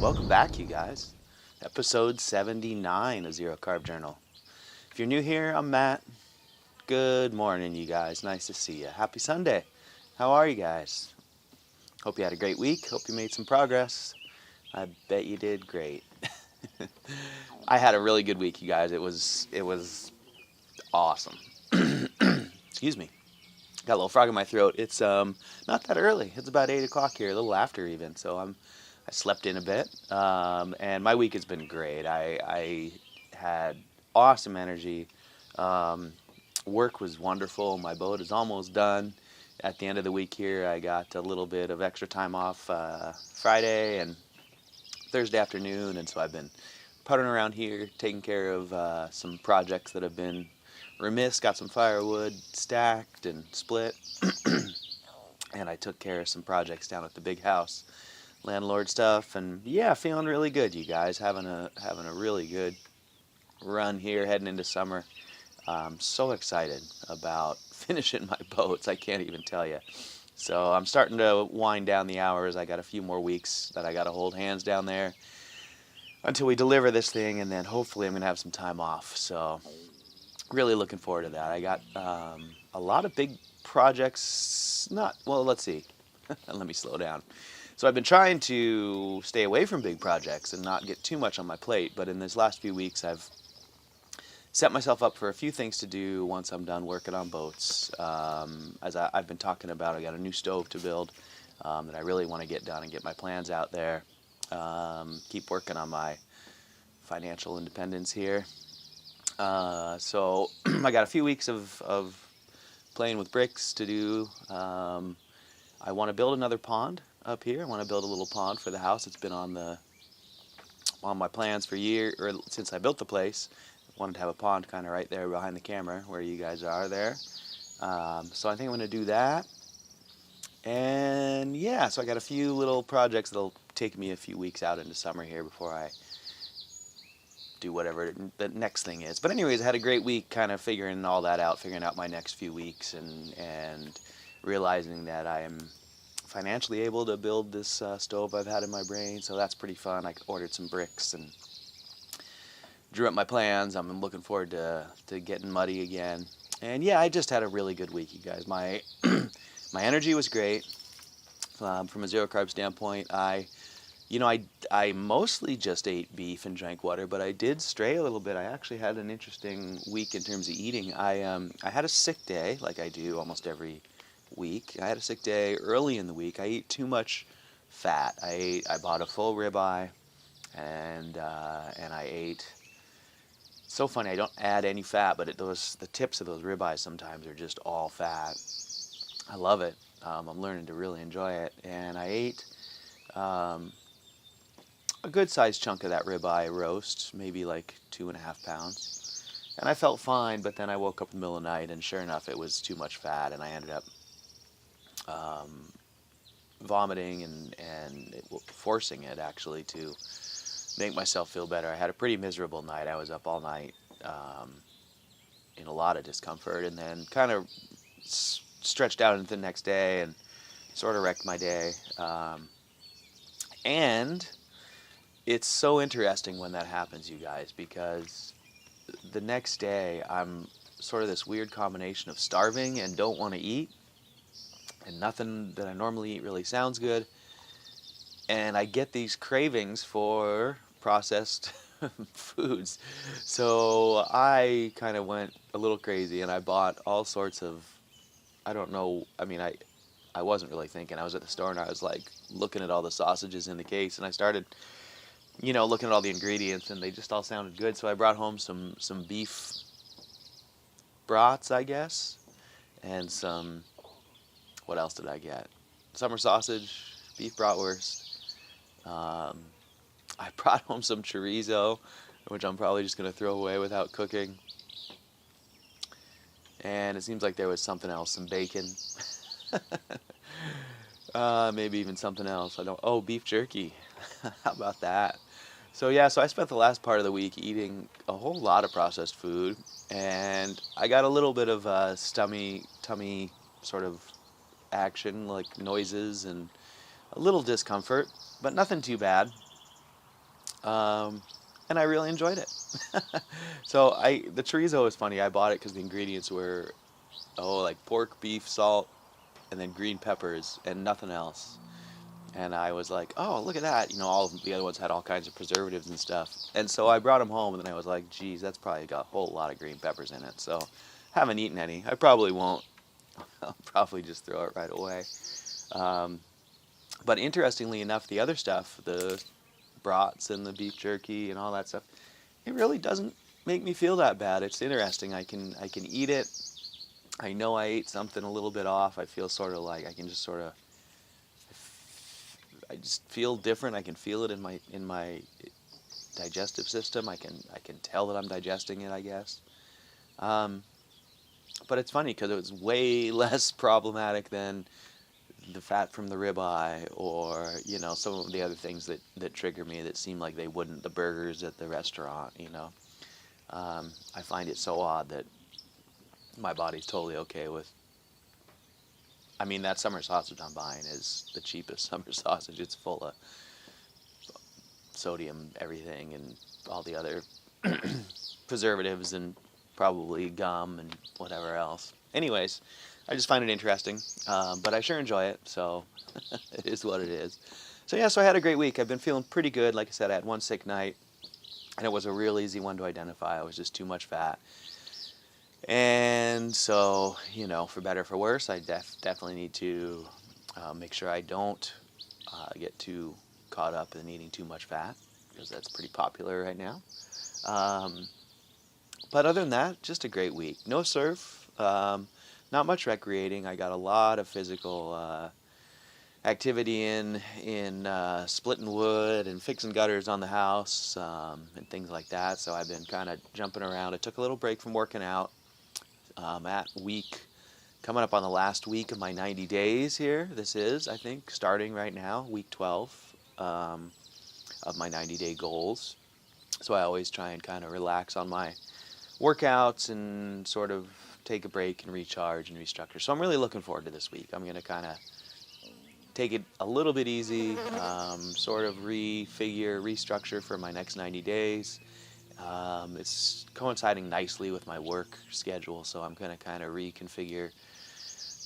welcome back, you guys. Episode 79 of Zero Carb Journal. If you're new here, I'm Matt. Good morning, you guys. Nice to see you. Happy Sunday. How are you guys? Hope you had a great week. Hope you made some progress. I bet you did great. I had a really good week, you guys. It was awesome. Excuse me. Got a little frog in my throat. It's not that early. It's about 8 o'clock here, a little after even. So I slept in a bit, and my week has been great. I had awesome energy. Work was wonderful. My boat is almost done. At the end of the week here, I got a little bit of extra time off Friday and Thursday afternoon, and so I've been puttering around here, taking care of some projects that have been remiss. Got some firewood stacked and split, and I took care of some projects down at the big house, landlord stuff, and yeah, feeling really good, you guys. Having a really good run here, heading into summer. I'm so excited about finishing my boats. I can't even tell you. So I'm starting to wind down the hours. I got a few more weeks that I got to hold hands down there until we deliver this thing, and then hopefully I'm going to have some time off. So really looking forward to that. I got a lot of big projects. Let's see. Let me slow down. So I've been trying to stay away from big projects and not get too much on my plate, but in this last few weeks I've set myself up for a few things to do once I'm done working on boats. As I've been talking about, I got a new stove to build that I really want to get done and get my plans out there. Keep working on my financial independence here. So I got a few weeks of playing with bricks to do. I want to build another pond up here. I want to build a little pond for the house. It's been on my plans for years, or since I built the place. Wanted to have a pond kind of right there behind the camera where you guys are there. So I think I'm going to do that. And yeah, so I got a few little projects that'll take me a few weeks out into summer here before I do whatever the next thing is. But anyways, I had a great week kind of figuring all that out, figuring out my next few weeks, and realizing that I am financially able to build this stove I've had in my brain. So that's pretty fun. I ordered some bricks and drew up my plans. I'm looking forward to getting muddy again. And yeah, I just had a really good week, you guys. My my energy was great. From a zero carb standpoint, I mostly just ate beef and drank water, but I did stray a little bit. I actually had an interesting week in terms of eating. I had a sick day, like I do almost every week. I had a sick day early in the week. I ate too much fat. I bought a full ribeye, and I ate. So funny, I don't add any fat, but the tips of those ribeyes sometimes are just all fat. I love it. I'm learning to really enjoy it. And I ate a good sized chunk of that ribeye roast, maybe like 2.5 pounds. And I felt fine, but then I woke up in the middle of the night, and sure enough, it was too much fat, and I ended up vomiting and forcing it actually to make myself feel better. I had a pretty miserable night. I was up all night in a lot of discomfort, and then kind of stretched out into the next day and sort of wrecked my day. And it's so interesting when that happens, you guys, because the next day I'm sort of this weird combination of starving and don't want to eat, and nothing that I normally eat really sounds good. And I get these cravings for processed foods. So I kind of went a little crazy, and I bought all sorts of, I don't know, I mean, I wasn't really thinking. I was at the store, and I was like looking at all the sausages in the case, and I started, looking at all the ingredients, and they just all sounded good. So I brought home some beef brats, I guess, and what else did I get? Summer sausage, beef bratwurst. I brought home some chorizo, which I'm probably just going to throw away without cooking. And it seems like there was something else, some bacon. Maybe even something else. Beef jerky. How about that? So yeah, so I spent the last part of the week eating a whole lot of processed food, and I got a little bit of tummy sort of action, like noises and a little discomfort, but nothing too bad. and I really enjoyed it. So the chorizo is funny. I bought it because the ingredients were like pork, beef, salt, and then green peppers and nothing else. And I was like, oh, look at that. All of the other ones had all kinds of preservatives and stuff. And so I brought them home, and then I was like, geez, that's probably got a whole lot of green peppers in it. So haven't eaten any. I probably won't. I'll probably just throw it right away. Um, but interestingly enough, the other stuff, the brats and the beef jerky and all that stuff, it really doesn't make me feel that bad. It's interesting. I can eat it. I know I ate something a little bit off. I feel sort of like I can just sort of I just feel different. I can feel it in my digestive system. I can tell that I'm digesting it, I guess. Um, but it's funny because it was way less problematic than the fat from the ribeye, or some of the other things that trigger me that seem like they wouldn't. The burgers at the restaurant. I find it so odd that my body's totally okay with. I mean, that summer sausage I'm buying is the cheapest summer sausage. It's full of sodium, everything, and all the other preservatives and probably gum and whatever else. Anyways, I just find it interesting, but I sure enjoy it, so it is what it is. So yeah, so I had a great week. I've been feeling pretty good. Like I said, I had one sick night, and it was a real easy one to identify. It was just too much fat. And so, for better or for worse, I definitely need to make sure I don't get too caught up in eating too much fat, because that's pretty popular right now. Um, but other than that, just a great week. No surf, not much recreating. I got a lot of physical activity in splitting wood and fixing gutters on the house, and things like that. So I've been kind of jumping around. I took a little break from working out. Coming up on the last week of my 90 days here. This is, I think, starting right now, week 12 of my 90-day goals. So I always try and kind of relax on my workouts and sort of take a break and recharge and restructure. So I'm really looking forward to this week. I'm going to kind of take it a little bit easy, sort of restructure for my next 90 days. It's coinciding nicely with my work schedule, so I'm going to kind of reconfigure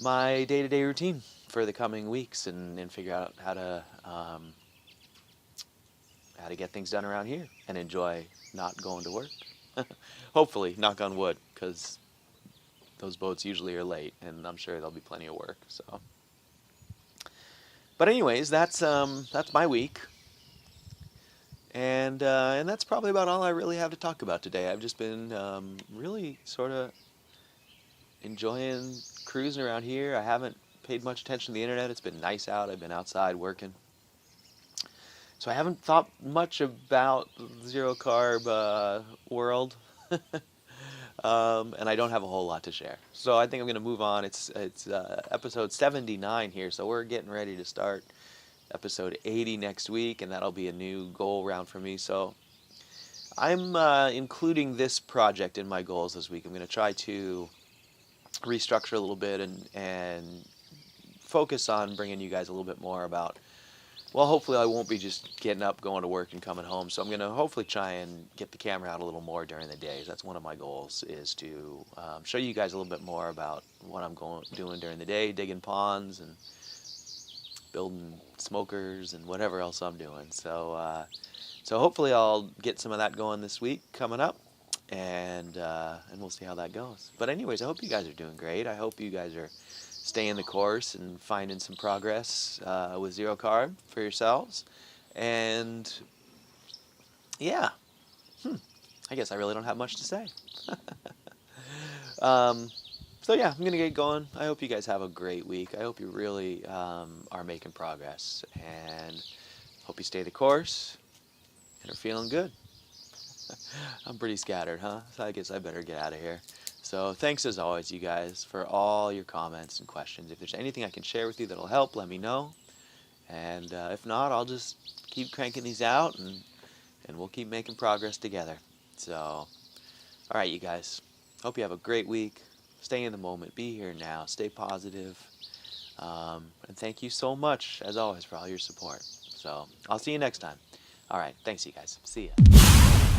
my day-to-day routine for the coming weeks and figure out how to get things done around here and enjoy not going to work. Hopefully, knock on wood, because those boats usually are late, and I'm sure there'll be plenty of work. So, but anyways, that's my week. And that's probably about all I really have to talk about today. I've just been really sort of enjoying cruising around here. I haven't paid much attention to the internet. It's been nice out. I've been outside working. So I haven't thought much about the zero carb world. And I don't have a whole lot to share. So I think I'm going to move on. It's episode 79 here, so we're getting ready to start episode 80 next week, and that'll be a new goal round for me. So I'm including this project in my goals this week. I'm going to try to restructure a little bit and focus on bringing you guys a little bit more about, well, hopefully I won't be just getting up, going to work, and coming home. So I'm going to hopefully try and get the camera out a little more during the days. That's one of my goals, is to show you guys a little bit more about what I'm doing during the day, digging ponds and building smokers and whatever else I'm doing. So so hopefully I'll get some of that going this week coming up, and we'll see how that goes. But anyways, I hope you guys are doing great. I hope you guys are staying the course and finding some progress with zero carb for yourselves. And yeah, I guess I really don't have much to say. So yeah, I'm going to get going. I hope you guys have a great week. I hope you really are making progress, and hope you stay the course and are feeling good. I'm pretty scattered, huh? So I guess I better get out of here. So thanks as always, you guys, for all your comments and questions. If there's anything I can share with you that'll help, let me know. And if not, I'll just keep cranking these out, and we'll keep making progress together. So, all right, you guys. Hope you have a great week. Stay in the moment. Be here now. Stay positive. And thank you so much, as always, for all your support. So I'll see you next time. All right, thanks you guys. See ya.